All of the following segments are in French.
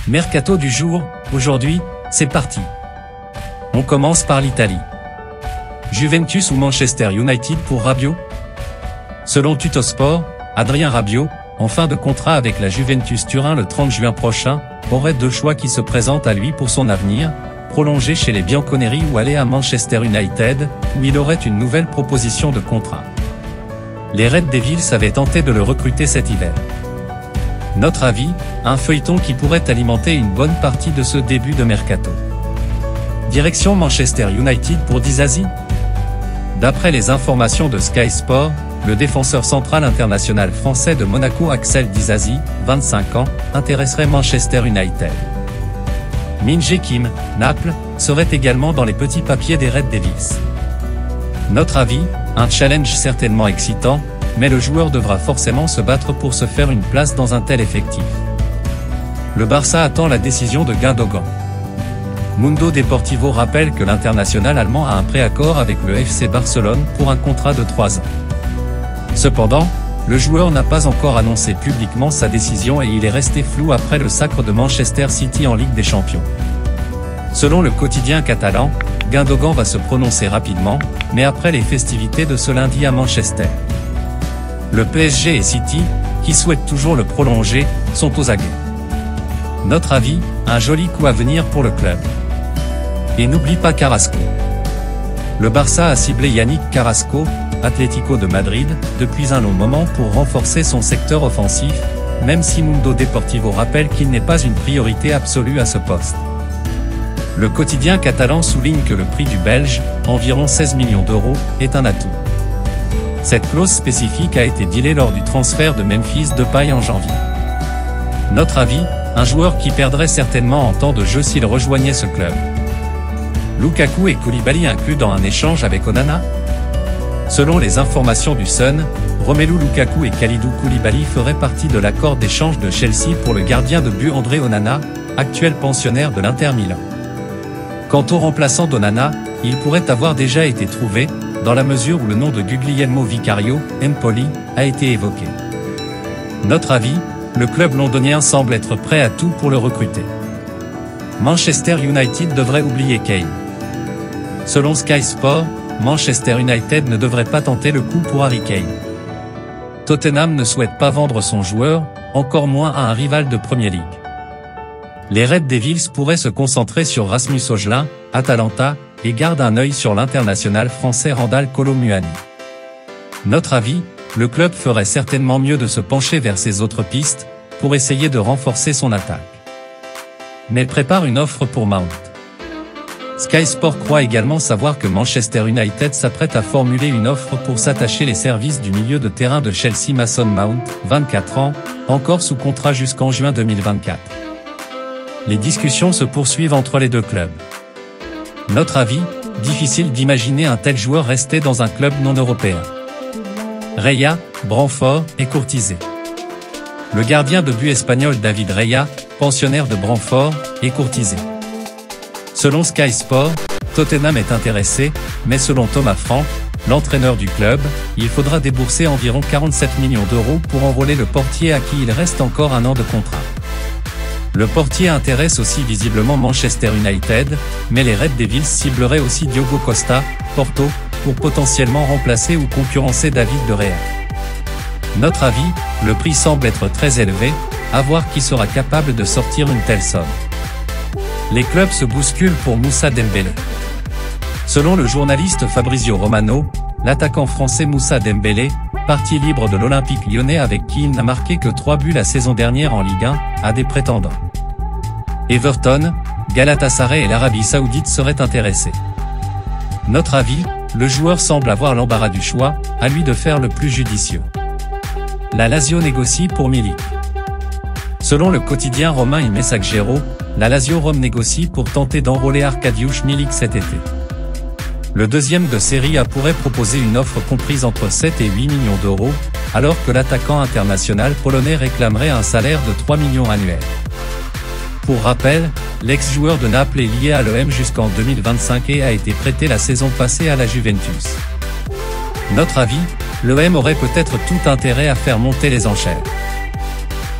Mercato du jour, aujourd'hui, c'est parti. On commence par l'Italie. Juventus ou Manchester United pour Rabiot? Selon Tuttosport, Adrien Rabiot, en fin de contrat avec la Juventus Turin le 30 juin prochain, aurait deux choix qui se présentent à lui pour son avenir, prolonger chez les Bianconeri ou aller à Manchester United, où il aurait une nouvelle proposition de contrat. Les Red Devils avaient tenté de le recruter cet hiver. Notre avis, un feuilleton qui pourrait alimenter une bonne partie de ce début de mercato. Direction Manchester United pour Disasi? D'après les informations de Sky Sport, le défenseur central international français de Monaco Axel Disasi, 25 ans, intéresserait Manchester United. Min Jae Kim, Naples, serait également dans les petits papiers des Red Devils. Notre avis, un challenge certainement excitant, mais le joueur devra forcément se battre pour se faire une place dans un tel effectif. Le Barça attend la décision de Gundogan. Mundo Deportivo rappelle que l'international allemand a un préaccord avec le FC Barcelone pour un contrat de 3 ans. Cependant, le joueur n'a pas encore annoncé publiquement sa décision et il est resté flou après le sacre de Manchester City en Ligue des Champions. Selon le quotidien catalan, Gundogan va se prononcer rapidement, mais après les festivités de ce lundi à Manchester. Le PSG et City, qui souhaitent toujours le prolonger, sont aux aguets. Notre avis, un joli coup à venir pour le club. Et n'oublie pas Carrasco. Le Barça a ciblé Yannick Carrasco, Atlético de Madrid, depuis un long moment pour renforcer son secteur offensif, même si Mundo Deportivo rappelle qu'il n'est pas une priorité absolue à ce poste. Le quotidien catalan souligne que le prix du Belge, environ 16 millions d'euros, est un atout. Cette clause spécifique a été dealée lors du transfert de Memphis Depay en janvier. Notre avis, un joueur qui perdrait certainement en temps de jeu s'il rejoignait ce club. Lukaku et Koulibaly inclus dans un échange avec Onana? Selon les informations du Sun, Romelu Lukaku et Kalidou Koulibaly feraient partie de l'accord d'échange de Chelsea pour le gardien de but André Onana, actuel pensionnaire de l'Inter Milan. Quant au remplaçant d'Onana, il pourrait avoir déjà été trouvé, dans la mesure où le nom de Guglielmo Vicario, Empoli, a été évoqué. Notre avis, le club londonien semble être prêt à tout pour le recruter. Manchester United devrait oublier Kane. Selon Sky Sport, Manchester United ne devrait pas tenter le coup pour Harry Kane. Tottenham ne souhaite pas vendre son joueur, encore moins à un rival de Premier League. Les Red Devils pourraient se concentrer sur Rasmus Højlund, Atalanta, et gardent un œil sur l'international français Randal Kolo Muani. Notre avis, le club ferait certainement mieux de se pencher vers ses autres pistes, pour essayer de renforcer son attaque. Mais prépare une offre pour Mount. Sky Sport croit également savoir que Manchester United s'apprête à formuler une offre pour s'attacher les services du milieu de terrain de Chelsea Mason Mount, 24 ans, encore sous contrat jusqu'en juin 2024. Les discussions se poursuivent entre les deux clubs. Notre avis, difficile d'imaginer un tel joueur rester dans un club non européen. Raya, Brentford, est courtisé. Le gardien de but espagnol David Raya, pensionnaire de Brentford, est courtisé. Selon Sky Sport, Tottenham est intéressé, mais selon Thomas Frank, l'entraîneur du club, il faudra débourser environ 47 millions d'euros pour enrôler le portier à qui il reste encore un an de contrat. Le portier intéresse aussi visiblement Manchester United, mais les Red Devils cibleraient aussi Diogo Costa, Porto, pour potentiellement remplacer ou concurrencer David de Gea. Notre avis, le prix semble être très élevé, à voir qui sera capable de sortir une telle somme. Les clubs se bousculent pour Moussa Dembélé. Selon le journaliste Fabrizio Romano, l'attaquant français Moussa Dembélé, parti libre de l'Olympique lyonnais avec qui il n'a marqué que 3 buts la saison dernière en Ligue 1, a des prétendants. Everton, Galatasaray et l'Arabie Saoudite seraient intéressés. Notre avis, le joueur semble avoir l'embarras du choix, à lui de faire le plus judicieux. La Lazio négocie pour Milik. Selon le quotidien romain Il Messaggero, la Lazio Rome négocie pour tenter d'enrôler Arkadiusz Milik cet été. Le deuxième de Serie A pourrait proposer une offre comprise entre 7 et 8 millions d'euros, alors que l'attaquant international polonais réclamerait un salaire de 3 millions annuels. Pour rappel, l'ex-joueur de Naples est lié à l'OM jusqu'en 2025 et a été prêté la saison passée à la Juventus. Notre avis, l'OM aurait peut-être tout intérêt à faire monter les enchères.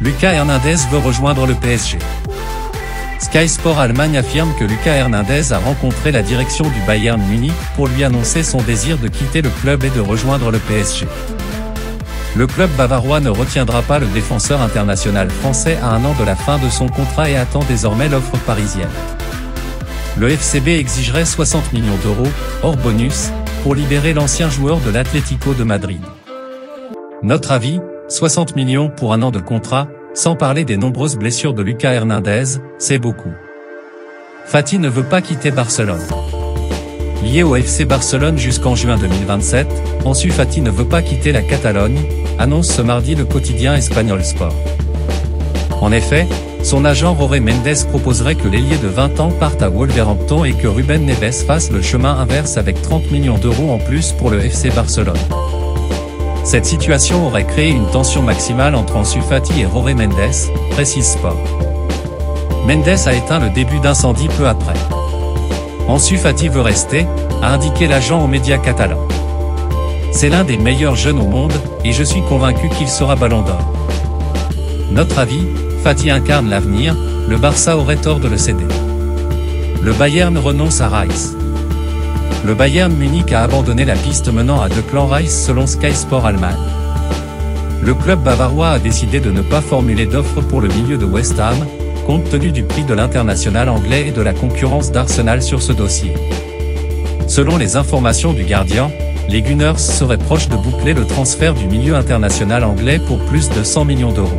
Lucas Hernandez veut rejoindre le PSG. Sky Sport Allemagne affirme que Lucas Hernandez a rencontré la direction du Bayern Munich pour lui annoncer son désir de quitter le club et de rejoindre le PSG. Le club bavarois ne retiendra pas le défenseur international français à 1 an de la fin de son contrat et attend désormais l'offre parisienne. Le FCB exigerait 60 millions d'euros, hors bonus, pour libérer l'ancien joueur de l'Atlético de Madrid. Notre avis, 60 millions pour 1 an de contrat, sans parler des nombreuses blessures de Lucas Hernandez, c'est beaucoup. Fati ne veut pas quitter Barcelone. Lié au FC Barcelone jusqu'en juin 2027, Ansu Fati ne veut pas quitter la Catalogne, annonce ce mardi le quotidien espagnol Sport. En effet, son agent Jorge Mendes proposerait que l'ailier de 20 ans parte à Wolverhampton et que Ruben Neves fasse le chemin inverse avec 30 millions d'euros en plus pour le FC Barcelone. Cette situation aurait créé une tension maximale entre Ansu Fati et Jorge Mendes, précise Sport. Mendes a éteint le début d'incendie peu après. Ansu Fati veut rester, a indiqué l'agent aux médias catalans. C'est l'un des meilleurs jeunes au monde, et je suis convaincu qu'il sera Ballon d'Or. Notre avis, Fati incarne l'avenir, le Barça aurait tort de le céder. Le Bayern renonce à Rice. Le Bayern Munich a abandonné la piste menant à Declan Rice selon Sky Sport Allemagne. Le club bavarois a décidé de ne pas formuler d'offre pour le milieu de West Ham, compte tenu du prix de l'international anglais et de la concurrence d'Arsenal sur ce dossier. Selon les informations du Guardian, les Gunners seraient proches de boucler le transfert du milieu international anglais pour plus de 100 millions d'euros.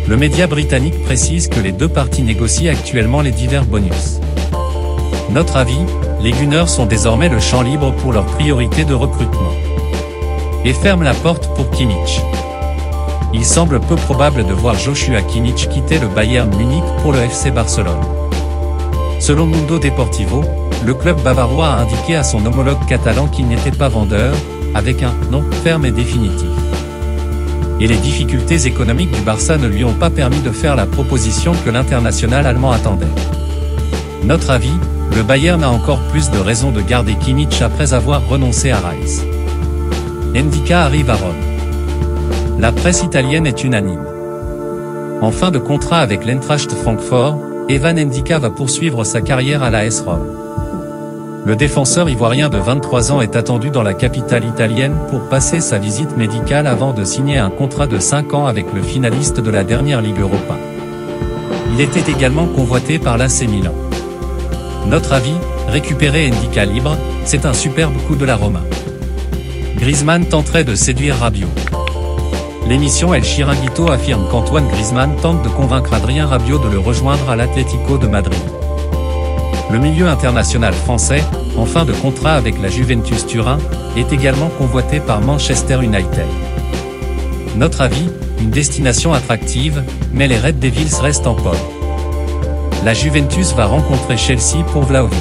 Le média britannique précise que les deux parties négocient actuellement les divers bonus. Notre avis, les Gunners sont désormais le champ libre pour leur priorité de recrutement. Et ferment la porte pour Kimmich. Il semble peu probable de voir Joshua Kimmich quitter le Bayern Munich pour le FC Barcelone. Selon Mundo Deportivo, le club bavarois a indiqué à son homologue catalan qu'il n'était pas vendeur, avec un « non » ferme et définitif. Et les difficultés économiques du Barça ne lui ont pas permis de faire la proposition que l'international allemand attendait. Notre avis, le Bayern a encore plus de raisons de garder Kimmich après avoir renoncé à Rice. Ndika arrive à Rome. La presse italienne est unanime. En fin de contrat avec l'Eintracht Francfort, Evan Ndika va poursuivre sa carrière à l'AS Rome. Le défenseur ivoirien de 23 ans est attendu dans la capitale italienne pour passer sa visite médicale avant de signer un contrat de 5 ans avec le finaliste de la dernière Ligue Europa. Il était également convoité par l'AC Milan. Notre avis, récupérer Ndika libre, c'est un superbe coup de la Roma. Griezmann tenterait de séduire Rabiot. L'émission El Chiringuito affirme qu'Antoine Griezmann tente de convaincre Adrien Rabiot de le rejoindre à l'Atlético de Madrid. Le milieu international français, en fin de contrat avec la Juventus Turin, est également convoité par Manchester United. Notre avis, une destination attractive, mais les Red Devils restent en pole. La Juventus va rencontrer Chelsea pour Vlahovic.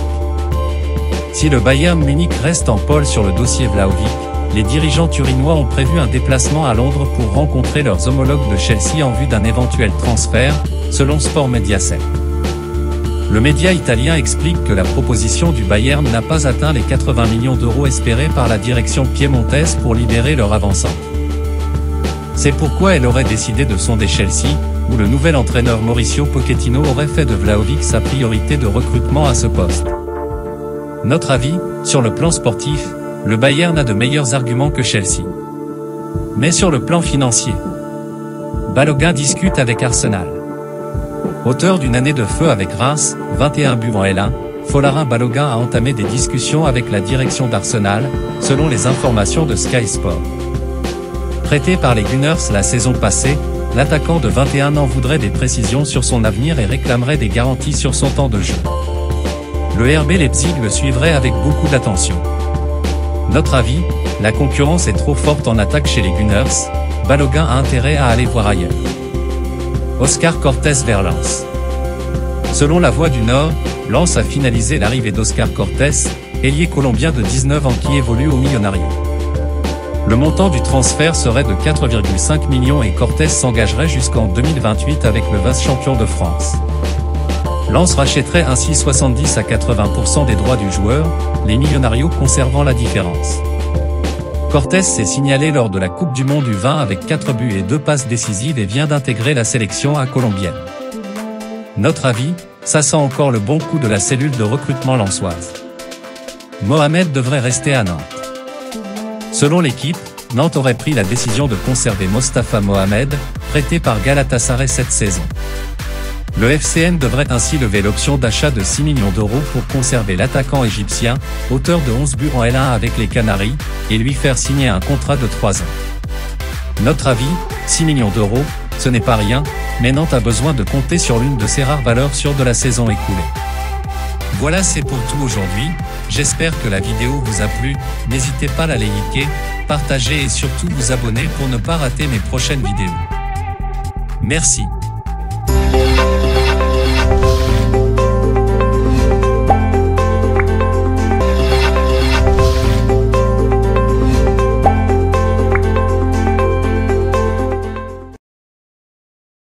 Si le Bayern Munich reste en pole sur le dossier Vlahovic, les dirigeants turinois ont prévu un déplacement à Londres pour rencontrer leurs homologues de Chelsea en vue d'un éventuel transfert, selon Sport Mediaset. Le média italien explique que la proposition du Bayern n'a pas atteint les 80 millions d'euros espérés par la direction piémontaise pour libérer leur avant-centre. C'est pourquoi elle aurait décidé de sonder Chelsea, où le nouvel entraîneur Mauricio Pochettino aurait fait de Vlahovic sa priorité de recrutement à ce poste. Notre avis, sur le plan sportif, le Bayern a de meilleurs arguments que Chelsea. Mais sur le plan financier, Balogun discute avec Arsenal. Auteur d'une année de feu avec Reims, 21 buts en L1, Folarin Balogun a entamé des discussions avec la direction d'Arsenal, selon les informations de Sky Sport. Prêté par les Gunners la saison passée, l'attaquant de 21 ans voudrait des précisions sur son avenir et réclamerait des garanties sur son temps de jeu. Le RB Leipzig le suivrait avec beaucoup d'attention. Notre avis, la concurrence est trop forte en attaque chez les Gunners, Balogun a intérêt à aller voir ailleurs. Oscar Cortés vers Lens. Selon La Voix du Nord, Lens a finalisé l'arrivée d'Oscar Cortés, ailier colombien de 19 ans qui évolue au Millonarios. Le montant du transfert serait de 4,5 millions et Cortés s'engagerait jusqu'en 2028 avec le vice-champion de France. Lens rachèterait ainsi 70 à 80% des droits du joueur, les Millonarios conservant la différence. Cortés s'est signalé lors de la Coupe du Monde U20 avec 4 buts et 2 passes décisives et vient d'intégrer la sélection colombienne. Notre avis, ça sent encore le bon coup de la cellule de recrutement lensoise. Mohamed devrait rester à Nantes. Selon l'équipe, Nantes aurait pris la décision de conserver Mostafa Mohamed, prêté par Galatasaray cette saison. Le FCN devrait ainsi lever l'option d'achat de 6 millions d'euros pour conserver l'attaquant égyptien, auteur de 11 buts en L1 avec les Canaries, et lui faire signer un contrat de 3 ans. Notre avis, 6 millions d'euros, ce n'est pas rien, mais Nantes a besoin de compter sur l'une de ses rares valeurs sûres de la saison écoulée. Voilà, c'est pour tout aujourd'hui, j'espère que la vidéo vous a plu, n'hésitez pas à la liker, partager et surtout vous abonner pour ne pas rater mes prochaines vidéos. Merci.